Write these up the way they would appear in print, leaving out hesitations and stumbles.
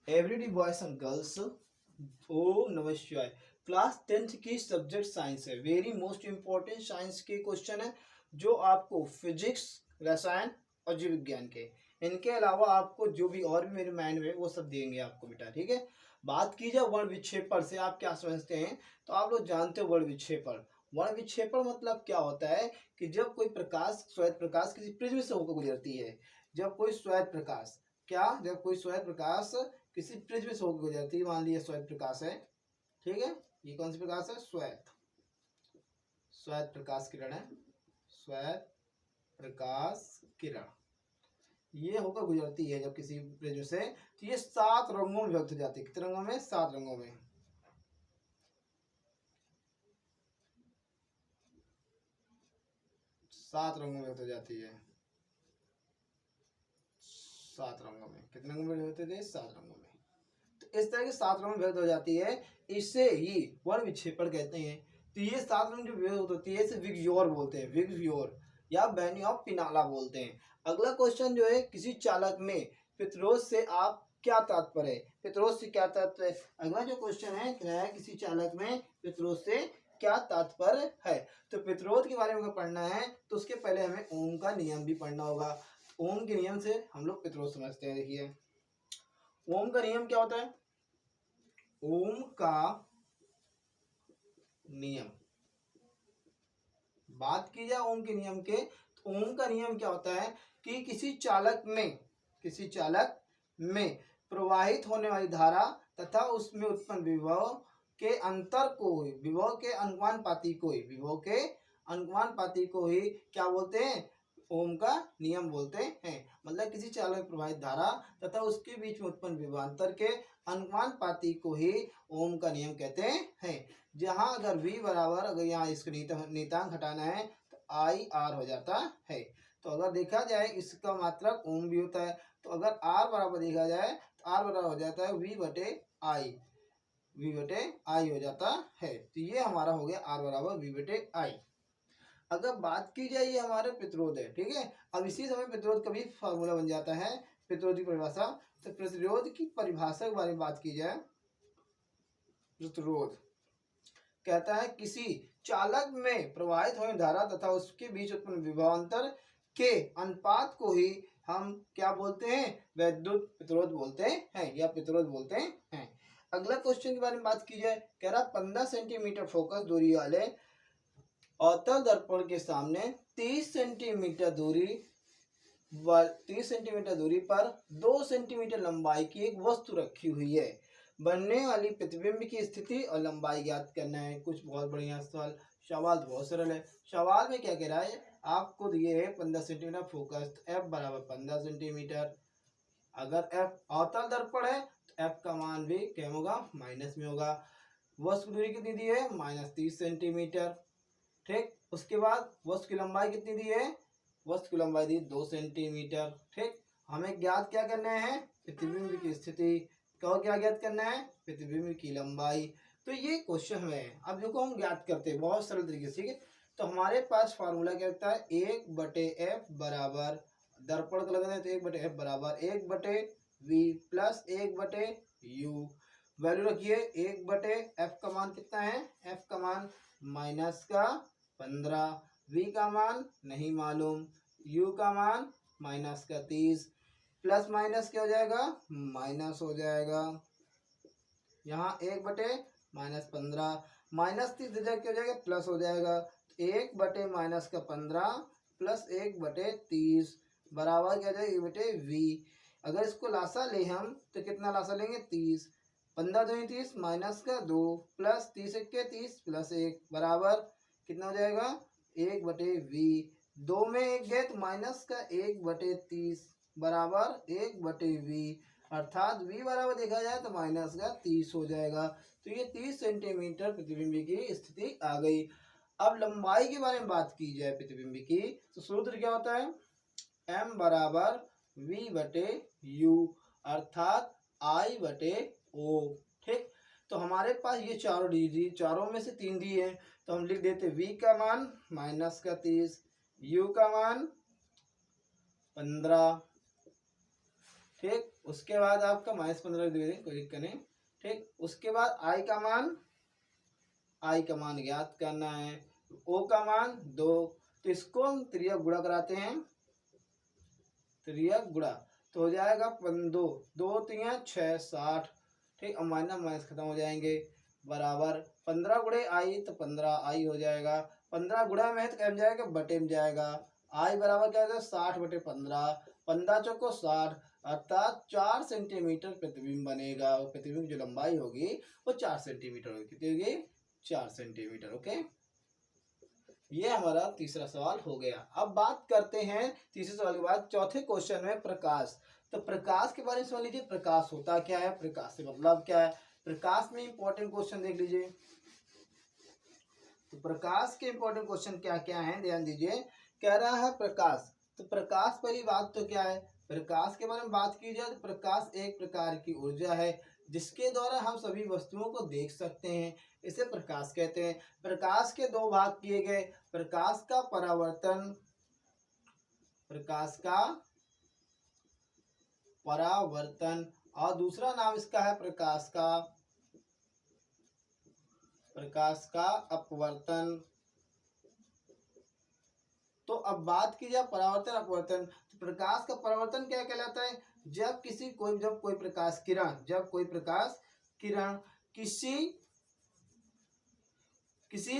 Every day boys and girls, ओ नमस्कार। Class 10th की subject science है, वेरी मोस्ट इंपॉर्टेंट साइंस के क्वेश्चन है जो आपको फिजिक्स, रसायन और जीव विज्ञान के, इनके अलावा आपको जो भी और भी मेरे माइंड में वो सब देंगे आपको बेटा, ठीक है। बात की जाए वर्ण विक्षेपण से, आप क्या समझते हैं? तो आप लोग जानते हो वर्ण विक्षेपण। वर्ण विक्षेपण मतलब क्या होता है कि जब कोई प्रकाश, श्वेत प्रकाश किसी प्रिज्म से होकर गुजरती है, जब कोई श्वेत प्रकाश, क्या, जब कोई श्वेत प्रकाश किसी प्रिज्म से होकर गुजरती है, मान लिया श्वेत प्रकाश है, ठीक है। ये कौन सी प्रकाश है? श्वेत, श्वेत प्रकाश किरण है, श्वेत प्रकाश किरण, ये होकर गुजरती है जब किसी प्रिज्म से, तो ये 7 रंगों में व्यक्त हो जाती है। कितने रंगों में? 7 रंगों में। 7 रंगों में व्यक्त हो जाती है। 7 रंगों में। कितने रंगों में व्यक्त होते थे? 7 रंगों में। तो इस तरह के 7 रंगों में व्यक्त हो जाती है, इसे ही वर्ण विक्षेपण कहते हैं। तो ये 7 रंग जो व्यक्त होती है इसे विग्योर बोलते हैं, विग्योर या बैनी ऑफ पिनाला बोलते हैं। अगला क्वेश्चन जो है, किसी चालक में प्रतिरोध से आप क्या तात्पर्य है? प्रतिरोध से क्या तात्पर्य है? अगला जो क्वेश्चन है क्या है, किसी चालक में प्रतिरोध से क्या तात्पर्य है? तो प्रतिरोध के बारे में अगर पढ़ना है तो उसके पहले हमें ओम का नियम भी पढ़ना होगा। ओम के नियम से हम लोग प्रतिरोध समझते हैं। देखिए ओम का नियम क्या होता है? ओम का नियम, बात की जाए ओम के नियम के, तो ओम का नियम क्या होता है कि किसी चालक में, किसी चालक में प्रवाहित होने वाली धारा तथा उसमें उत्पन्न विभव के अंतर को ही, विभव के अनुपाती को ही, विभव के अनुपाती को ही क्या बोलते हैं? ओम का नियम बोलते हैं। मतलब किसी चालक में प्रवाहित धारा तथा उसके बीच में उत्पन्न विभवांतर के अनुपाती को ही ओम का नियम कहते हैं। जहां अगर v बराबर, अगर यहाँ इसको नीतांक हटाना है तो आई आर हो जाता है। तो अगर देखा जाए इसका मात्रक ओम भी होता है, तो अगर r बराबर देखा जाए तो r बराबर हो जाता है v बटे आई, v बटे आई हो जाता है। तो ये हमारा हो गया r बराबर v बटे आई। अगर बात की जाए, ये हमारे प्रतिरोध है, ठीक है। अब इसी समय प्रतिरोध का भी फार्मूला बन जाता है, प्रतिरोध की परिभाषा। तो प्रतिरोध की परिभाषा के बारे में बात की जाए, प्रतिरोध कहता है किसी चालक में प्रवाहित होने धारा तथा उसके बीच उत्पन्न विभवांतर के अनुपात को ही हम क्या बोलते हैं? वैद्युत प्रतिरोध बोलते हैं या प्रतिरोध बोलते हैं। अगला क्वेश्चन के बारे में बात की जाए, कह रहा 15 सेंटीमीटर फोकस दूरी वाले अवतल दर्पण के सामने 30 सेंटीमीटर दूरी 30 सेंटीमीटर दूरी पर 2 सेंटीमीटर लंबाई की एक वस्तु रखी हुई है। बनने वाली प्रतिबिंब की स्थिति और लंबाई ज्ञात करना है। कुछ बहुत बढ़िया सवाल, सवाल तो बहुत सरल है। सवाल में क्या कह रहा है, आपको दिए है 15 सेंटीमीटर फोकस, तो एफ बराबर 15 सेंटीमीटर। अगर एफ अवतल दर्पण है तो एफ का मान भी क्या होगा? माइनस में होगा। वस्तु दूरी कितनी दी है? -30 सेंटीमीटर, ठीक। उसके बाद वस्तु की लंबाई कितनी दी है? वस्तु की लंबाई दी 2 सेंटीमीटर, ठीक। हमें ज्ञात क्या करना है? प्रतिबिंब की स्थिति। कहो क्या ज्ञात करना है? प्रतिबिंब की लंबाई। तो ये क्वेश्चन हमें, अब देखो हम ज्ञात करते हैं बहुत सरल तरीके से, ठीक है। तो हमारे पास फार्मूला क्या होता है? 1/f बराबर, दर्पण का लगाना है तो 1/f बराबर 1/v प्लस 1/u। वैल्यू रखिए 1/f का मान कितना है? f का मान माइनस का 15, v का मान नहीं मालूम, u का मान माइनस का 30, प्लस माइनस क्या हो जाएगा? माइनस हो जाएगा। यहाँ 1/-15, -30 इधर क्या हो जाएगा? प्लस हो जाएगा। 1/-15 प्लस 1/30 बराबर क्या हो जाएगा? 1/v। अगर इसको लासा ले हम तो कितना लासा लेंगे? 30, 15 दूनी 30, माइनस का 2 प्लस 30 के 30 प्लस 1 बराबर कितना हो जाएगा? 1/v। 2 में 1 गए तो माइनस का 1/30 बराबर 1/v, अर्थात v बराबर देखा जाए तो माइनस का 30 हो जाएगा। तो ये 30 सेंटीमीटर प्रतिबिंब की स्थिति आ गई। अब लंबाई के बारे में बात की जाए प्रतिबिंब की, तो सूत्र क्या होता है? m बराबर v/u, अर्थात I/o, ठीक। तो हमारे पास ये चारों डी, चारों में से 3 दी है, तो हम लिख देते v का मान -30, u का मान 15, ठीक। उसके बाद आपका -15 दे दें, कोई दिक्कत नहीं। ठीक, उसके बाद आई का मान ज्ञात करना है, ओ का मान 2, तो इसको हम त्रियक गुणा कराते हैं, त्रियक गुणा तो हो जाएगा 2 2 3 6 60। ठीक, अब माइनस माइनस खत्म हो जाएंगे, बराबर 15 गुणे आई तो 15 आई हो जाएगा, 15 गुणा में तो क्या जाएगा, बटे में जाएगा, आई बराबर क्या हो जाएगा 60/15, 15 चौको 60, अर्थात 4 सेंटीमीटर प्रतिबिंब बनेगा, और प्रतिबिंब जो लंबाई होगी वो 4 सेंटीमीटर होगी, कितनी होगी, 4 सेंटीमीटर। ओके, ये हमारा तीसरा सवाल हो गया। अब बात करते हैं तीसरे सवाल के बाद चौथे क्वेश्चन में प्रकाश। तो प्रकाश के बारे में समझ लीजिए, प्रकाश होता क्या है, प्रकाश से मतलब क्या है। प्रकाश में इंपॉर्टेंट क्वेश्चन देख लीजिए, तो प्रकाश के इंपॉर्टेंट क्वेश्चन क्या क्या है, ध्यान दीजिए। कह रहा है प्रकाश, तो प्रकाश पहली बात तो क्या है, प्रकाश के बारे में बात की जाए तो प्रकाश एक प्रकार की ऊर्जा है जिसके द्वारा हम सभी वस्तुओं को देख सकते हैं, इसे प्रकाश कहते हैं। प्रकाश के दो भाग किए गए, प्रकाश का परावर्तन, प्रकाश का परावर्तन, और दूसरा नाम इसका है प्रकाश का अपवर्तन। तो अब बात की जाए परावर्तन अपवर्तन, तो प्रकाश का परावर्तन क्या कहलाता है, जब कोई प्रकाश किरण किसी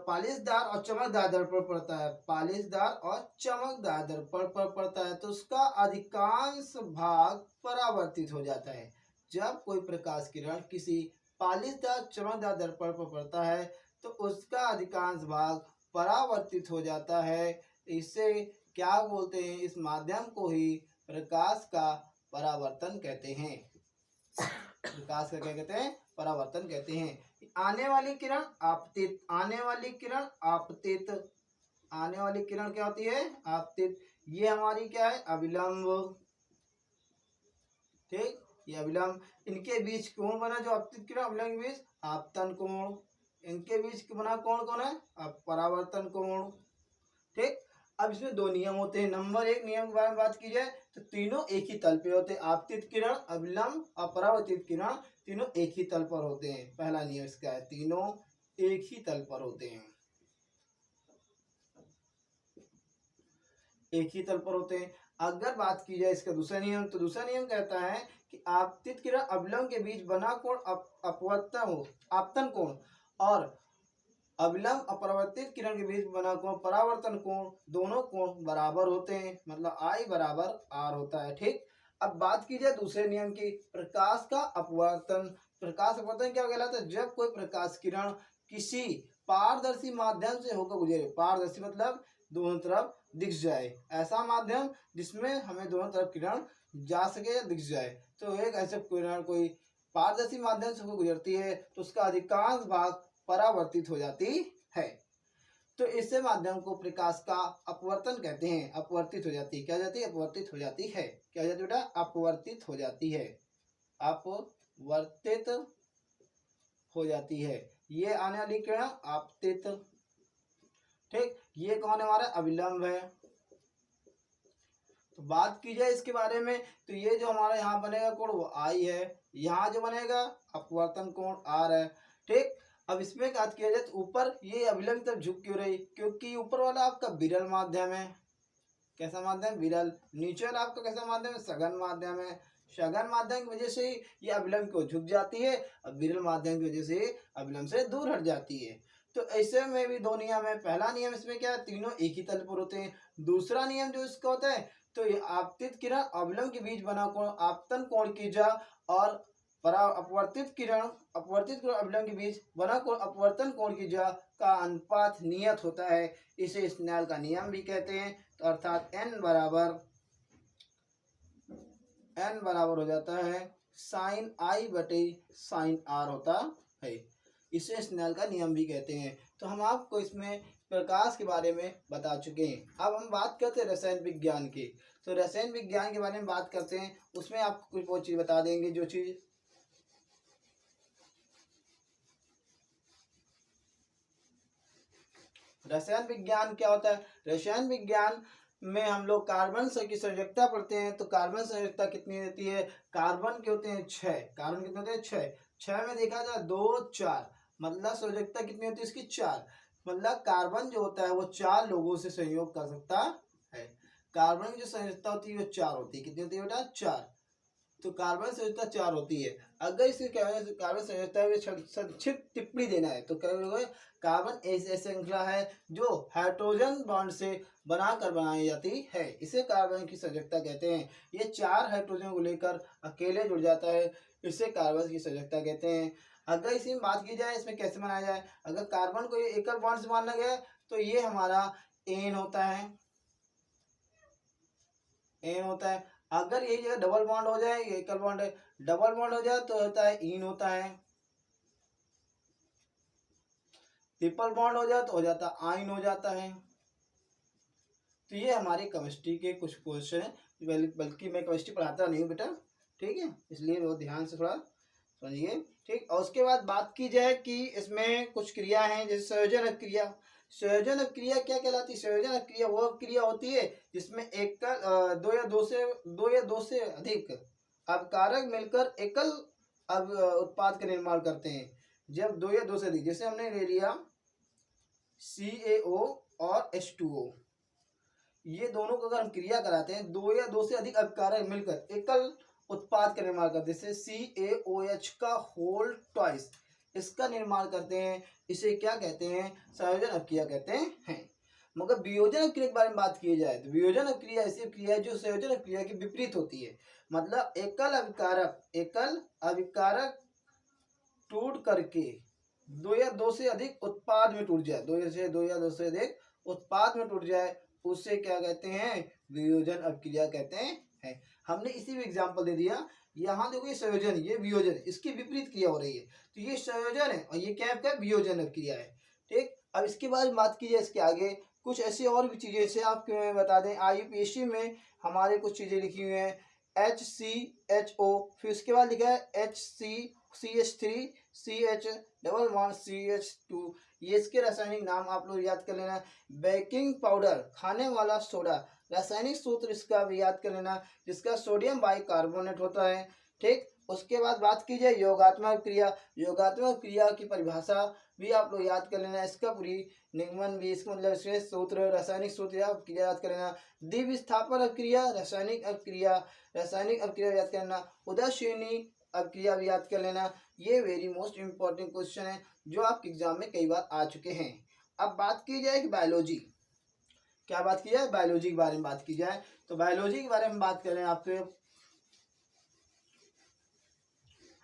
पालिशदार और चमकदार दर्पण पड़ता है, पालिशदार और चमकदार दर्पण पर पड़ता है तो उसका अधिकांश भाग परावर्तित हो जाता है। जब कोई प्रकाश किरण किसी पालिशदार चमकदार दर्पण पर पड़ता है तो उसका अधिकांश भाग परावर्तित हो जाता है। इसे क्या बोलते हैं, इस माध्यम को ही प्रकाश का परावर्तन कहते हैं। प्रकाश का क्या कहते हैं, परावर्तन कहते हैं। आने वाली किरण आपतित, आने वाली किरण आपतित, आने वाली किरण क्या होती है, आपतित। ये हमारी क्या है, अविलंब। ठीक, ये अविलंब। इनके बीच कोण बना, जो आपतित किरण अविलंब के बीच, आपतन कोण। इनके बीच बना कोण कौन है, परावर्तन कोण। ठीक, अब इसमें दो नियम होते हैं। नंबर 1 नियम के बारे में बात की जाए तो तीनों एक ही तल पे होते हैं, आपतित किरण, अविलंब और परावर्तित किरण, तीनों एक ही तल पर होते हैं। पहला नियम इसका है, तीनों एक ही तल पर होते हैं, एक ही तल पर होते हैं। अगर बात की जाए इसका दूसरा नियम, तो दूसरा नियम कहता है कि आपतित किरण अविलंब के बीच बना कोण अपवर्तन हो, आपतन कोण, और अविलंब अपरावर्तित किरण के बीच बना कोण परावर्तन कोण, दोनों कोण बराबर होते हैं, मतलब I बराबर R होता है। ठीक, अब बात की जाए दूसरे नियम की, प्रकाश का अपवर्तन। प्रकाश अपवर्तन क्या कहलाता है, जब कोई प्रकाश किरण किसी पारदर्शी माध्यम से होकर गुजरे, पारदर्शी मतलब दोनों तरफ दिख जाए, ऐसा माध्यम जिसमें हमें दोनों तरफ किरण जा सके या दिख जाए, तो एक ऐसे किरण कोई पारदर्शी माध्यम से होकर गुजरती है तो उसका अधिकांश भाग परावर्तित हो जाती है, तो इसे माध्यम को प्रकाश का अपवर्तन कहते हैं। अपवर्तित हो जाती है, क्या हो जाती है, अपवर्तित हो जाती है, क्या हो जाती है बेटा, अपवर्तित हो जाती है, अपवर्तित हो जाती है। ये आने वाली किरण आपतित। ठीक, ये कौन है, हमारा अविलंब है। तो बात की जाए इसके बारे में, तो ये जो हमारा यहाँ बनेगा कोण वो I है, यहाँ जो बनेगा अपवर्तन कोण R है। ठीक, अब इसमें बात किया जाए तो ऊपर ये अविलंब तरफ झुक क्यों रही, क्योंकि ऊपर वाला आपका विरल माध्यम है, कैसा माध्यम, विरल। नीचे वाला आपका कैसा माध्यम है, सघन माध्यम है। सघन माध्यम की वजह से ये अविलंब को झुक जाती है, और विरल माध्यम की वजह से अविलंब से दूर हट जाती है। तो ऐसे में भी दो नियम है। पहला नियम इसमें क्या है, तीनों एक ही तल पर होते हैं। दूसरा नियम जो इसका होता है, तो ये आपतित किरण अविलंब के बीच बना कोण आपतन कोण की जा, और अपवर्तित किरण अविलंब के बीच बना कोण अपवर्तन कोण की जा का अनुपात नियत होता है, इसे स्नेल का नियम भी कहते हैं। तो अर्थात n बराबर हो जाता है साइन I बटे साइन R होता है, इसे स्नेल का नियम भी कहते हैं। तो हम आपको इसमें प्रकाश के बारे में बता चुके हैं। अब हम बात करते हैं रसायन विज्ञान की। तो रसायन विज्ञान के बारे में बात करते हैं, उसमें आपको कुछ वो चीज बता देंगे, जो चीज रसायन विज्ञान क्या होता है। रसायन विज्ञान में हम लोग कार्बन की संयोजकता पढ़ते हैं तो कार्बन संयोजकता कितनी होती है, कार्बन के होते हैं 6, कार्बन कितने होते हैं 6, 6 में देखा जाए 2 4, मतलब संयोजकता कितनी होती है इसकी 4, मतलब कार्बन जो होता है वो 4 लोगों से संयोग कर सकता है। कार्बन की जो संयोजकता होती है वो 4 होती है, कितनी होती है बेटा 4, तो कार्बन संयोजकता 4 होती है। अगर इसके कार्बन संयोजकता में संक्षिप्त टिप्पणी देना है तो क्या करोगे, कार्बन ऐसी श्रृंखला है जो हाइड्रोजन बॉन्ड से बनाकर बनाई जाती है, इसे कार्बन की संयोजकता कहते हैं। ये 4 हाइड्रोजन को लेकर अकेले जुड़ जाता है, इसे कार्बन की संयोजकता कहते हैं। अगर इसी में बात की जाए इसमें कैसे बनाया जाए, अगर कार्बन को एकल बॉन्ड से माना गया तो ये हमारा एन होता है, एन होता है। अगर यही जगह डबल बॉन्ड हो जाए, ये एकल बॉन्ड है, डबल बॉन्ड हो जाए तो होता है इन होता है, ट्रिपल बॉन्ड हो जाए तो हो जाता है आइन हो जाता है। तो ये हमारे केमिस्ट्री के कुछ क्वेश्चन है, बल्कि मैं केमिस्ट्री पढ़ाता नहीं हूँ बेटा, ठीक है, इसलिए बहुत ध्यान से थोड़ा समझिए, ठीक। और उसके बाद बात की जाए कि इसमें कुछ क्रिया हैं, जैसे संयोजन क्रिया। संयोजन क्रिया क्या कहलाती है, संयोजन क्रिया वो क्रिया होती है जिसमें एकल दो या दो से अधिक अवकारक मिलकर एकल उत्पाद का निर्माण करते हैं। जब 2 या 2 से अधिक, जैसे हमने ले लिया CaO और H2O, ये दोनों को अगर हम क्रिया कराते हैं, 2 या 2 से अधिक अवकारक मिलकर एकल उत्पाद का निर्माण करते हैं, CaOH का होल ट्वाइस इसका निर्माण करते हैं, इसे क्या कहते हैं, संयोजन अभिक्रिया कहते हैं। मगर वियोजन अभिक्रिया के बारे में बात की जाए तो वियोजन अभिक्रिया ऐसी अभिक्रिया है जो संयोजन अभिक्रिया के विपरीत होती है। मतलब एकल अभिकारक टूट करके 2 या 2 से अधिक उत्पाद में टूट जाए, 2 या 2 से अधिक उत्पाद में टूट जाए, उसे क्या कहते हैं, वियोजन अभिक्रिया कहते हैं। हमने इसी में एग्जांपल दे दिया, यहाँ देखो ये संयोजन, ये वियोजन, इसकी विपरीत क्रिया हो रही है, तो ये संयोजन है और ये क्या है, वियोजन अभिक्रिया है, ठीक। अब इसके बाद बात की जाए इसके आगे कुछ ऐसी और भी चीजें, जैसे आपको बता दें IUPAC में हमारे कुछ चीजें लिखी हुई हैं, HCHO, फिर उसके बाद लिखा है HCCH3 CH double bond CH2, ये इसके रासायनिक नाम आप लोग याद कर लेना। बेकिंग पाउडर, खाने वाला सोडा, रासायनिक सूत्र इसका भी याद कर लेना, जिसका सोडियम बाइकार्बोनेट होता है, ठीक। उसके बाद बात की जाए योगात्मक क्रिया, योगात्मक क्रिया की परिभाषा भी आप लोग याद कर लेना, इसका पूरी निगमन भी, इसका मतलब विशेष सूत्र, रासायनिक सूत्र याद कर लेना। द्विविस्थापन अभिक्रिया, रासायनिक अभिक्रिया याद करना, उदासीनी अभिक्रिया भी याद कर लेना। ये वेरी मोस्ट इंपॉर्टेंट क्वेश्चन है जो आपके एग्जाम में कई बार आ चुके हैं। अब बात की जाए कि बायोलॉजी, क्या बात की जाए, बायोलॉजी के बारे में बात की जाए तो बायोलॉजी के बारे में बात करें आपके,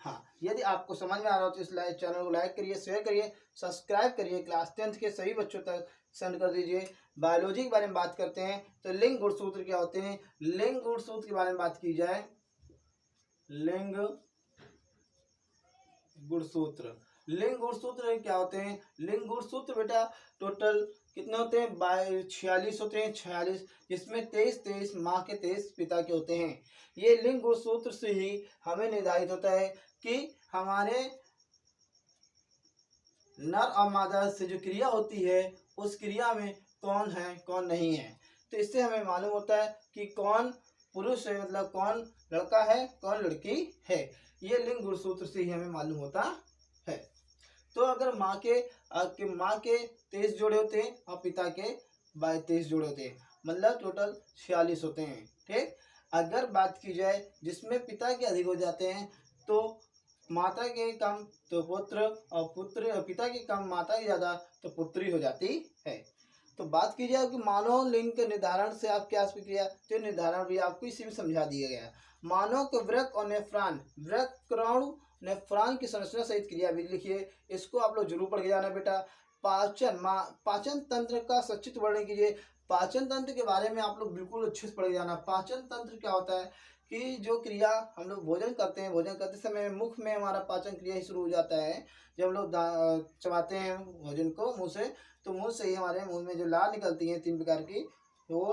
हाँ, यदि आपको समझ में आ रहा हो तो इस चैनल को लाइक करिए, शेयर करिए, सब्सक्राइब करिए, क्लास 10th के सभी बच्चों तक सेंड कर दीजिए। बायोलॉजी के बारे में बात करते हैं तो लिंग गुणसूत्र क्या होते हैं, लिंग गुणसूत्र के बारे में बात की जाए, लिंग गुणसूत्र क्या होते हैं, लिंग गुणसूत्र बेटा टोटल कितने होते हैं, 46 होते हैं, 46, जिसमें 23 माँ के 23 पिता के होते हैं। ये लिंग गुणसूत्र से ही हमें निर्धारित होता है कि हमारे नर और मादा से जो क्रिया होती है उस क्रिया में कौन है कौन नहीं है, तो इससे हमें मालूम होता है कि कौन पुरुष है, मतलब कौन लड़का है कौन लड़की है, ये लिंग गुणसूत्र से ही हमें मालूम होता है। तो अगर माँ के 23 जोड़े होते हैं और पिता के 23 जोड़े होते हैं, मतलब टोटल 46 होते हैं, ठीक। अगर बात की जाए जिसमें पिता के अधिक हो जाते हैं तो माता के कम तो पुत्र, और पिता के कम माता के ज्यादा तो पुत्री हो जाती है। तो बात की जाए कि मानव लिंग के निर्धारण से आप क्या प्रक्रिया, तो निर्धारण भी आपको इसी में समझा दिया गया। मानव को वृक्क और नेफ्रॉन, वृक्क नेफ्रॉन की संरचना सहित क्रिया भी लिखिए, इसको आप लोग जरूर पढ़ के जाना बेटा। पाचन तंत्र का संक्षिप्त वर्णन कीजिए, पाचन तंत्र के बारे में आप लोग बिल्कुल अच्छे से पढ़ के जाना। पाचन तंत्र क्या होता है कि जो क्रिया हम लोग भोजन करते हैं, भोजन करते समय मुख में हमारा पाचन क्रिया ही शुरू हो जाता है, जब हम लोग चबाते हैं भोजन को मुंह से, तो मुंह से ही हमारे मुंह में जो लार निकलती है 3 प्रकार की, वो